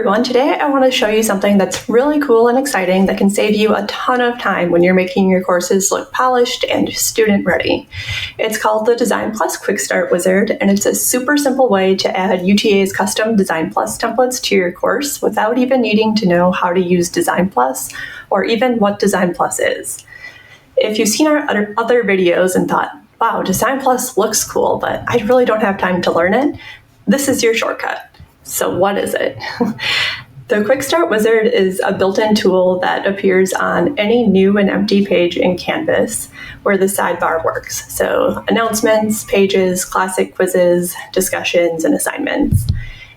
everyone, today I want to show you something that's really cool and exciting that can save you a ton of time when you're making your courses look polished and student ready. It's called the DesignPlus QuickStart Wizard, and it's a super simple way to add UTA's custom DesignPlus templates to your course without even needing to know how to use DesignPlus or even what DesignPlus is. If you've seen our other videos and thought, wow, DesignPlus looks cool, but I really don't have time to learn it, this is your shortcut. So what is it? The QuickStart Wizard is a built-in tool that appears on any new and empty page in Canvas where the sidebar works. So announcements, pages, classic quizzes, discussions, and assignments.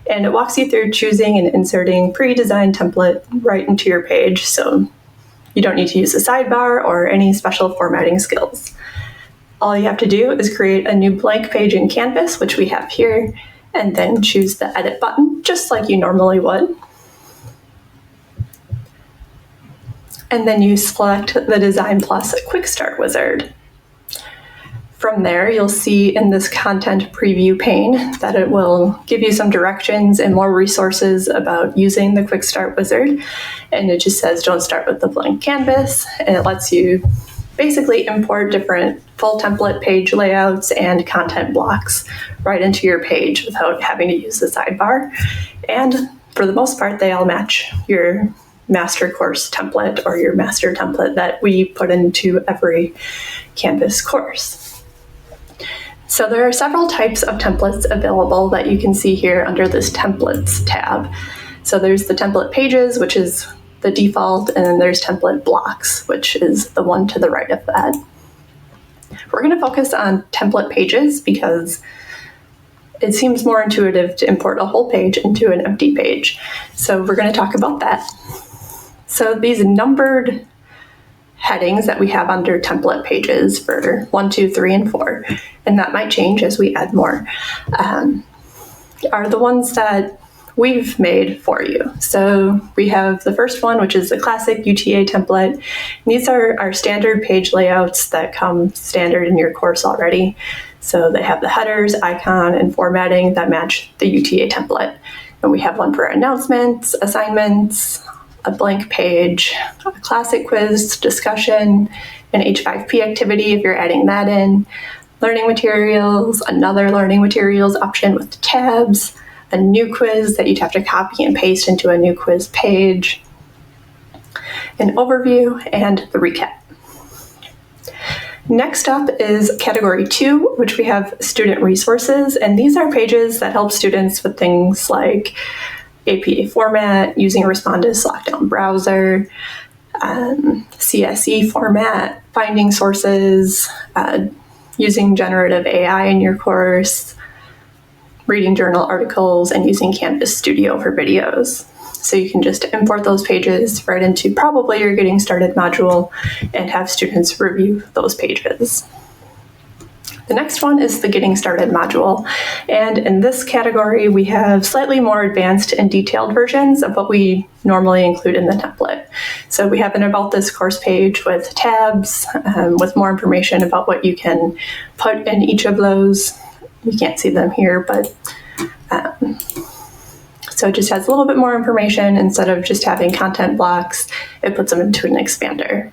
And it walks you through choosing and inserting pre-designed template right into your page, so you don't need to use a sidebar or any special formatting skills. All you have to do is create a new blank page in Canvas, which we have here, and then choose the edit button, just like you normally would. And then you select the DesignPlus QuickStart Wizard. From there, you'll see in this content preview pane that it will give you some directions and more resources about using the QuickStart Wizard. And it just says, don't start with the blank canvas. And it lets you basically import different full template page layouts and content blocks right into your page without having to use the sidebar. And for the most part, they all match your master course template or your master template that we put into every Canvas course. So there are several types of templates available that you can see here under this Templates tab. So there's the template pages, which is the default, and then there's template blocks, which is the one to the right of that. We're going to focus on template pages because it seems more intuitive to import a whole page into an empty page. So we're going to talk about that. So these numbered headings that we have under template pages for 1, 2, 3, and 4, and that might change as we add more, are the ones that we've made for you. So we have the first one, which is the classic UTA template. These are our standard page layouts that come standard in your course already. So they have the headers, icon, and formatting that match the UTA template. And we have one for announcements, assignments, a blank page, a classic quiz, discussion, an H5P activity if you're adding that in, learning materials, another learning materials option with tabs, a new quiz that you'd have to copy and paste into a new quiz page, an overview, and the recap. Next up is category 2, which we have student resources, and these are pages that help students with things like APA format, using Respondus lockdown browser, CSE format, finding sources, using generative AI in your course, reading journal articles, and using Canvas Studio for videos. So you can just import those pages right into probably your Getting Started module and have students review those pages. The next one is the Getting Started module, and in this category we have slightly more advanced and detailed versions of what we normally include in the template. So we have an About This course page with tabs, with more information about what you can put in each of those. You can't see them here, but so it just has a little bit more information. Instead of just having content blocks, it puts them into an expander.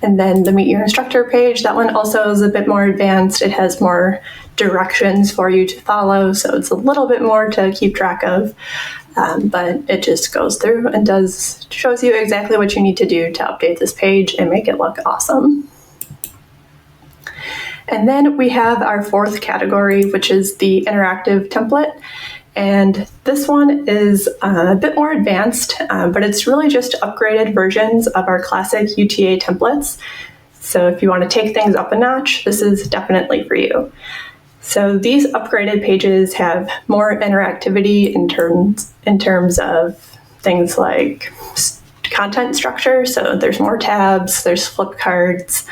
And then the Meet Your Instructor page, that one also is a bit more advanced. It has more directions for you to follow, so it's a little bit more to keep track of, but it just goes through and shows you exactly what you need to do to update this page and make it look awesome. And then we have our fourth category, which is the interactive template. And this one is a bit more advanced, but it's really just upgraded versions of our classic UTA templates. So if you want to take things up a notch, this is definitely for you. So these upgraded pages have more interactivity in terms of things like content structure. So there's more tabs, there's flip cards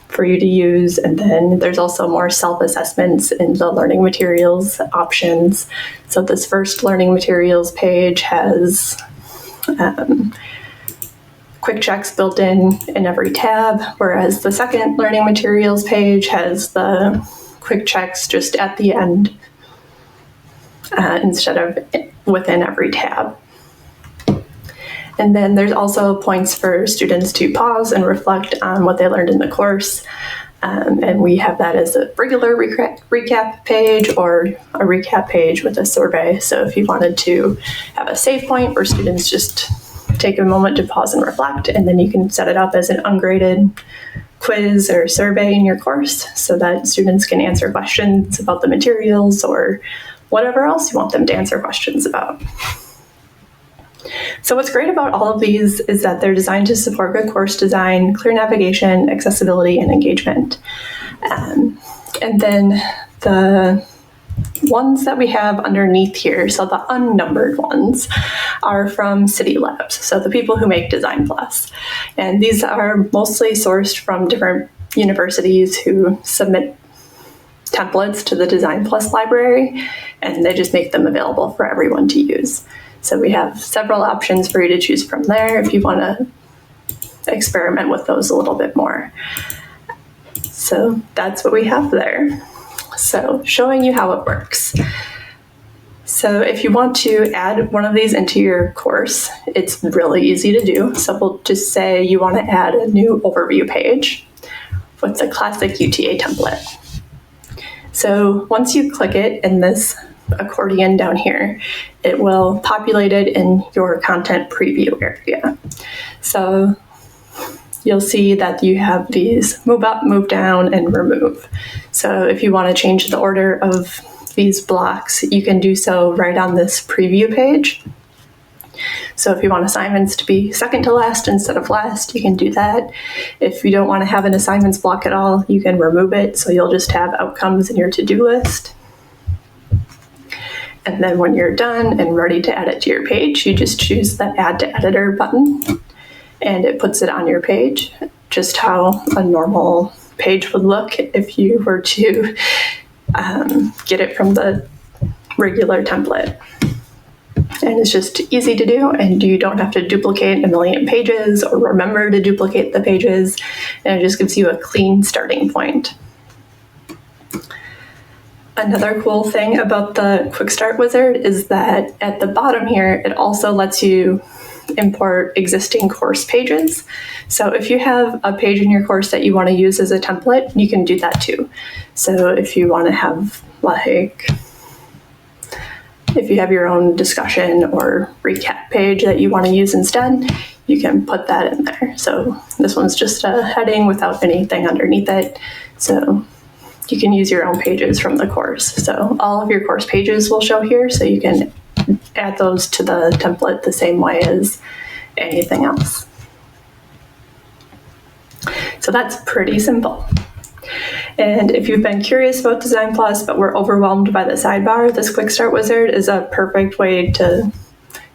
for you to use, and then there's also more self-assessments in the learning materials options. So this first learning materials page has quick checks built in every tab, whereas the second learning materials page has the quick checks just at the end instead of within every tab. And then there's also points for students to pause and reflect on what they learned in the course. And we have that as a regular recap page or a recap page with a survey. So if you wanted to have a save point where students just take a moment to pause and reflect, and then you can set it up as an ungraded quiz or survey in your course so that students can answer questions about the materials or whatever else you want them to answer questions about. So what's great about all of these is that they're designed to support good course design, clear navigation, accessibility, and engagement. And then the ones that we have underneath here, so the unnumbered ones, are from City Labs, so the people who make DesignPlus. And these are mostly sourced from different universities who submit templates to the DesignPlus library, and they just make them available for everyone to use. So we have several options for you to choose from there if you want to experiment with those a little bit more. So that's what we have there. So showing you how it works. So if you want to add one of these into your course, it's really easy to do. So we'll just say you want to add a new overview page with the classic UTA template. So once you click it in this accordion down here, it will populate it in your content preview area. So you'll see that you have these move up, move down, and remove. So if you want to change the order of these blocks, you can do so right on this preview page. So if you want assignments to be second to last instead of last, you can do that. If you don't want to have an assignments block at all, you can remove it, so you'll just have outcomes in your to-do list. And then when you're done and ready to add it to your page, you just choose the Add to Editor button, and it puts it on your page, just how a normal page would look if you were to get it from the regular template. And it's just easy to do, and you don't have to duplicate a million pages or remember to duplicate the pages, and it just gives you a clean starting point. Another cool thing about the QuickStart Wizard is that at the bottom here, it also lets you import existing course pages. So if you have a page in your course that you want to use as a template, you can do that too. So if you want to have if you have your own discussion or recap page that you want to use instead, you can put that in there. So this one's just a heading without anything underneath it. So you can use your own pages from the course. So all of your course pages will show here, so you can add those to the template the same way as anything else. So that's pretty simple. And if you've been curious about DesignPlus but were overwhelmed by the sidebar, this QuickStart Wizard is a perfect way to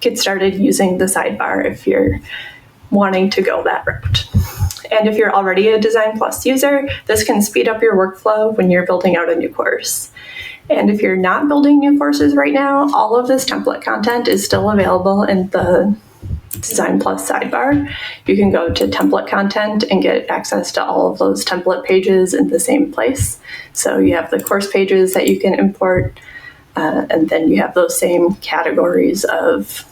get started using the sidebar if you're wanting to go that route. And if you're already a DesignPlus user, this can speed up your workflow when you're building out a new course. And if you're not building new courses right now, all of this template content is still available in the DesignPlus sidebar. You can go to template content and get access to all of those template pages in the same place. So you have the course pages that you can import, and then you have those same categories of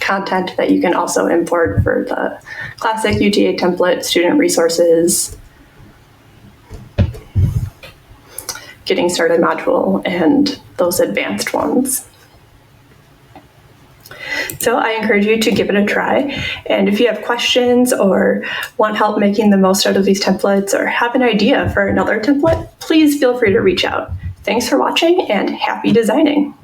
content that you can also import for the classic UTA template, student resources, getting started module, and those advanced ones. So I encourage you to give it a try. And if you have questions or want help making the most out of these templates or have an idea for another template, please feel free to reach out. Thanks for watching and happy designing.